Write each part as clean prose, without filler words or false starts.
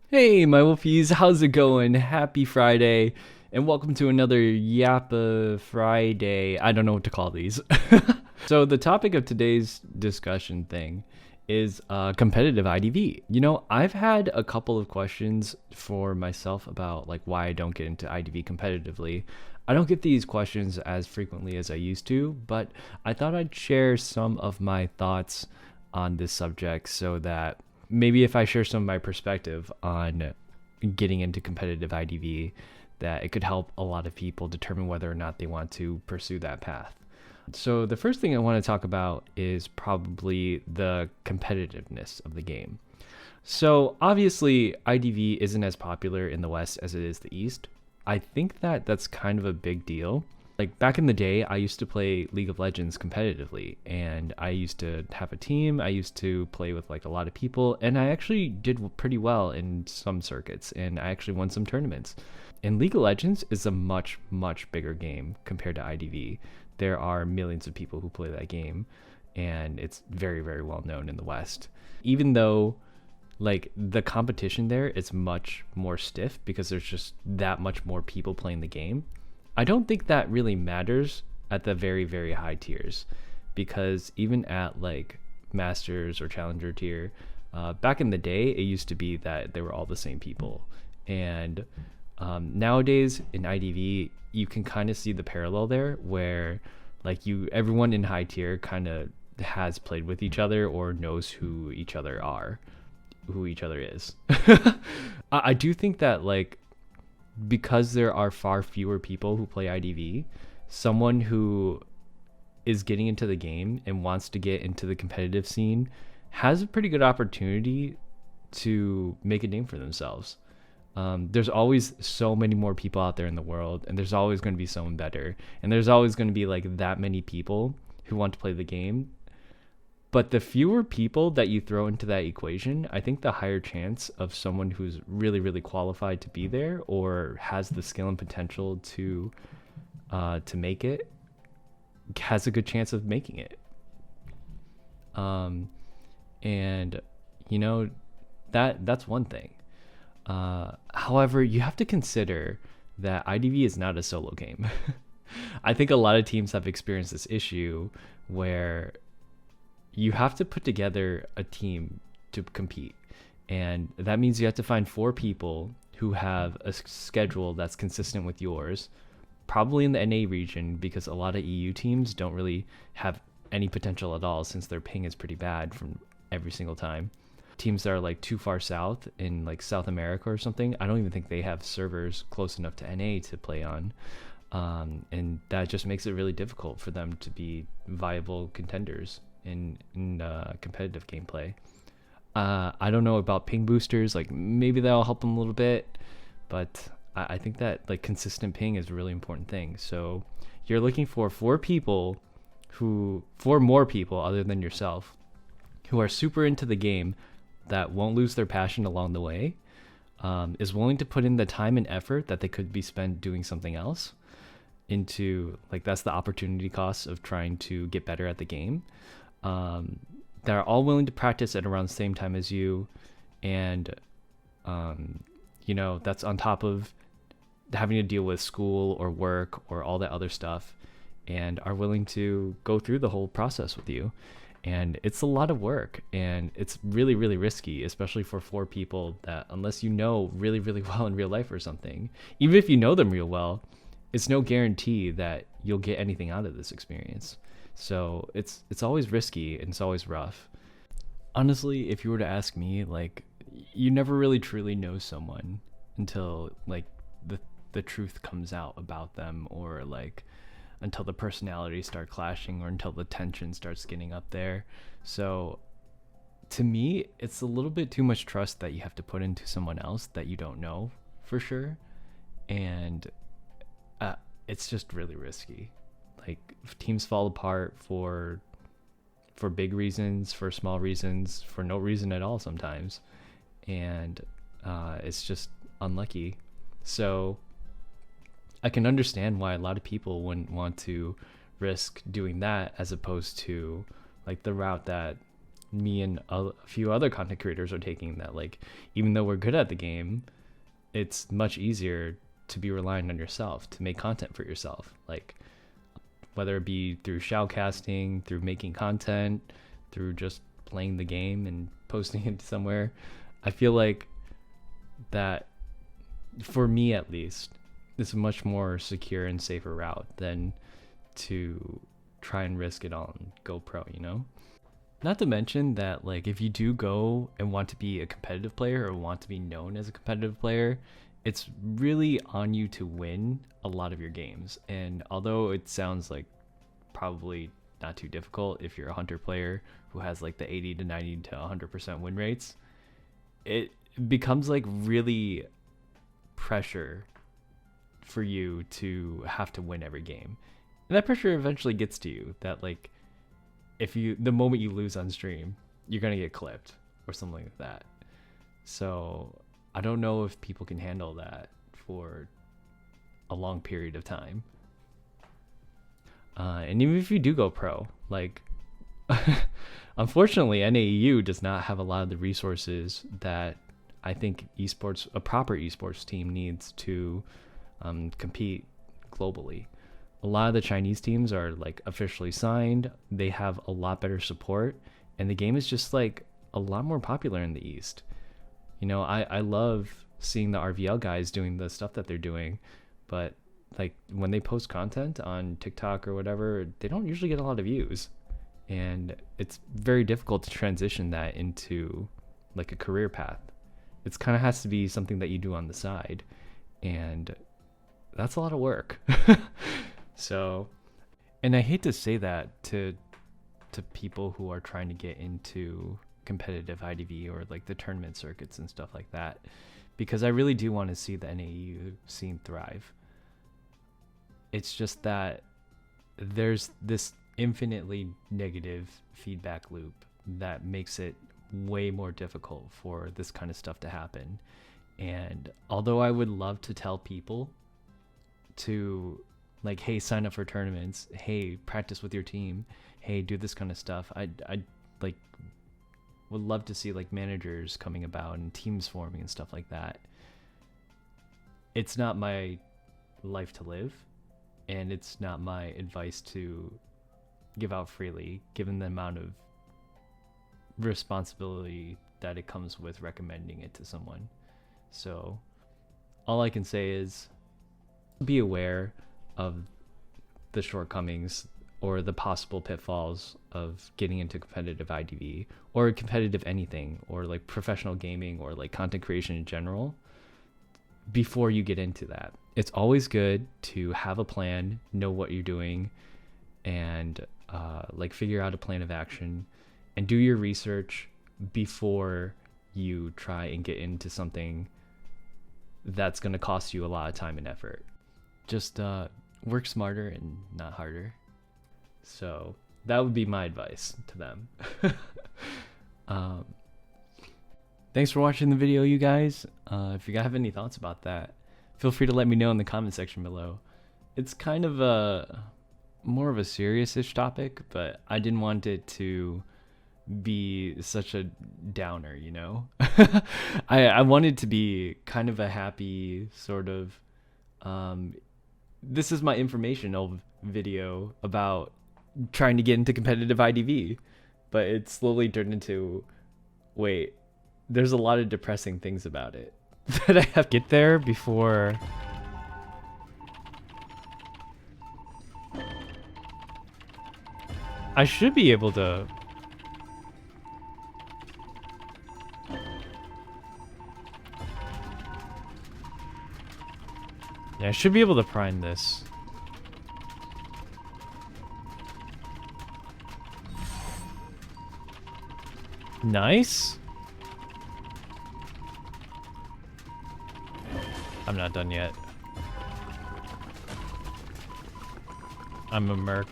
Hey, my Wolfies, how's it going? Happy Friday, and welcome to another Yappa Friday. I don't know what to call these. So, the topic of today's discussion thing is competitive IDV. I've had a couple of questions for myself about like why I don't get into IDV competitively. I don't get these questions as frequently as I used to, but I thought I'd share some of my thoughts on this subject so that maybe if I share some of my perspective on getting into competitive IDV, that it could help a lot of people determine whether or not they want to pursue that path. So, the first thing I want to talk about is probably the competitiveness of the game. So, obviously, IDV isn't as popular in the West as it is the East. I think that that's kind of a big deal. Like back in the day, I used to play League of Legends competitively, and I used to have a team. I used to play with like a lot of people, and I actually did pretty well in some circuits, and I actually won some tournaments. And League of Legends is a much, much bigger game compared to IDV. There are millions of people who play that game, and it's very, very well known in the West. Even though like the competition there is much more stiff because there's just that much more people playing the game. I don't think that really matters at the very, very high tiers because even at like masters or challenger tier, back in the day, it used to be that they were all the same people. And nowadays in IDV, you can kind of see the parallel there where like everyone in high tier kind of has played with each other or knows who each other are, who each other is. I do think that like because there are far fewer people who play IDV, someone who is getting into the game and wants to get into the competitive scene has a pretty good opportunity to make a name for themselves. There's always so many more people out there in the world, and there's always going to be someone better, and there's always going to be like that many people who want to play the game. But the fewer people that you throw into that equation, I think the higher chance of someone who's really, really qualified to be there or has the skill and potential to make it has a good chance of making it. Um, and you know that's one thing. However, you have to consider that IDV is not a solo game. I think a lot of teams have experienced this issue where you have to put together a team to compete. And that means you have to find four people who have a schedule that's consistent with yours, probably in the NA region, because a lot of EU teams don't really have any potential at all since their ping is pretty bad from every single time. Teams that are like too far south in like South America or something, I don't even think they have servers close enough to NA to play on. And that just makes it really difficult for them to be viable contenders in competitive gameplay. I don't know about ping boosters. Like maybe that'll help them a little bit, but I think that like consistent ping is a really important thing. So you're looking for four more people other than yourself who are super into the game that won't lose their passion along the way, is willing to put in the time and effort that they could be spent doing something else into like that's the opportunity cost of trying to get better at the game. That are all willing to practice at around the same time as you, and that's on top of having to deal with school or work or all that other stuff, and are willing to go through the whole process with you. And it's a lot of work, and it's really, really risky, especially for four people that unless you know really, really well in real life or something, even if you know them real well, it's no guarantee that you'll get anything out of this experience. So it's always risky and it's always rough. Honestly, if you were to ask me, like you never really truly know someone until like the truth comes out about them, or like until the personalities start clashing, or until the tension starts getting up there. So to me, it's a little bit too much trust that you have to put into someone else that you don't know for sure, and it's just really risky. Like teams fall apart for big reasons, for small reasons, for no reason at all sometimes, and it's just unlucky. So I can understand why a lot of people wouldn't want to risk doing that as opposed to like the route that me and a few other content creators are taking, that like even though we're good at the game, it's much easier to be reliant on yourself to make content for yourself, like whether it be through shoutcasting, through making content, through just playing the game and posting it somewhere. I feel like that, for me at least, is a much more secure and safer route than to try and risk it all and go pro, you know? Not to mention that, like, if you do go and want to be a competitive player or want to be known as a competitive player, it's really on you to win a lot of your games. And although it sounds like probably not too difficult if you're a hunter player who has like the 80 to 90 to 100% win rates, it becomes like really pressure for you to have to win every game. And that pressure eventually gets to you, that like the moment you lose on stream, you're gonna get clipped or something like that. So I don't know if people can handle that for a long period of time. And even if you do go pro, like unfortunately NAEU does not have a lot of the resources that I think a proper esports team needs to compete globally. A lot of the Chinese teams are like officially signed. They have a lot better support, and the game is just like a lot more popular in the East. You know, I love seeing the RVL guys doing the stuff that they're doing, but like when they post content on TikTok or whatever, they don't usually get a lot of views, and it's very difficult to transition that into like a career path. It's kind of has to be something that you do on the side, and that's a lot of work. So, and I hate to say that to people who are trying to get into competitive IDV or like the tournament circuits and stuff like that, because I really do want to see the NAU scene thrive. It's just that there's this infinitely negative feedback loop that makes it way more difficult for this kind of stuff to happen. And although I would love to tell people to like, hey, sign up for tournaments, hey, practice with your team, hey, do this kind of stuff, I like would love to see like managers coming about and teams forming and stuff like that. It's not my life to live, and it's not my advice to give out freely, given the amount of responsibility that it comes with recommending it to someone. So all I can say is be aware of the shortcomings or the possible pitfalls of getting into competitive IDV or competitive anything, or like professional gaming or like content creation in general, before you get into that. It's always good to have a plan, know what you're doing, and like figure out a plan of action and do your research before you try and get into something that's going to cost you a lot of time and effort. Just work smarter and not harder. So that would be my advice to them. Thanks for watching the video, you guys. If you guys have any thoughts about that, feel free to let me know in the comment section below. It's kind of a more of a serious-ish topic, but I didn't want it to be such a downer, you know? I wanted to be kind of a happy sort of this is my informational video about trying to get into competitive IDV, but it slowly turned into, wait, there's a lot of depressing things about it that I have to get there before. I should be able to. Yeah, I should be able to prime this. Nice. I'm not done yet. I'm a merc.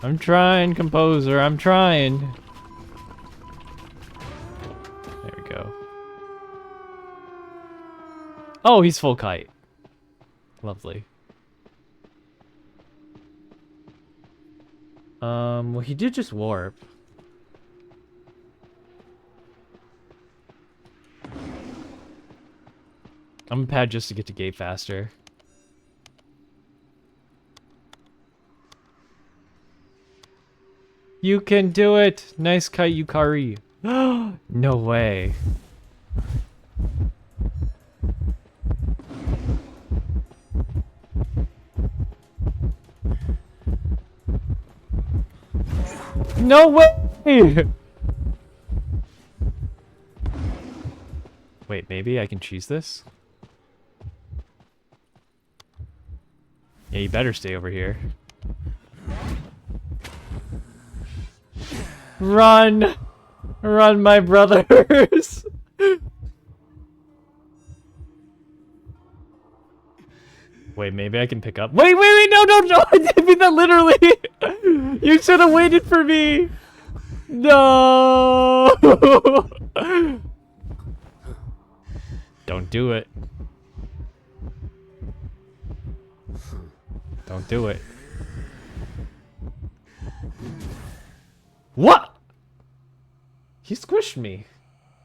I'm trying, composer, I'm trying. There we go. Oh, he's full kite. Lovely. Well, he did just warp. I'm a pad just to get to gate faster. You can do it! Nice kite, Hikaru. No way. No way! Wait, maybe I can cheese this? Yeah, you better stay over here. Run! Run, my brothers! Wait, maybe I can pick up. Wait, no! I didn't mean that literally! You should have waited for me! No! Don't do it. Don't do it. What? He squished me.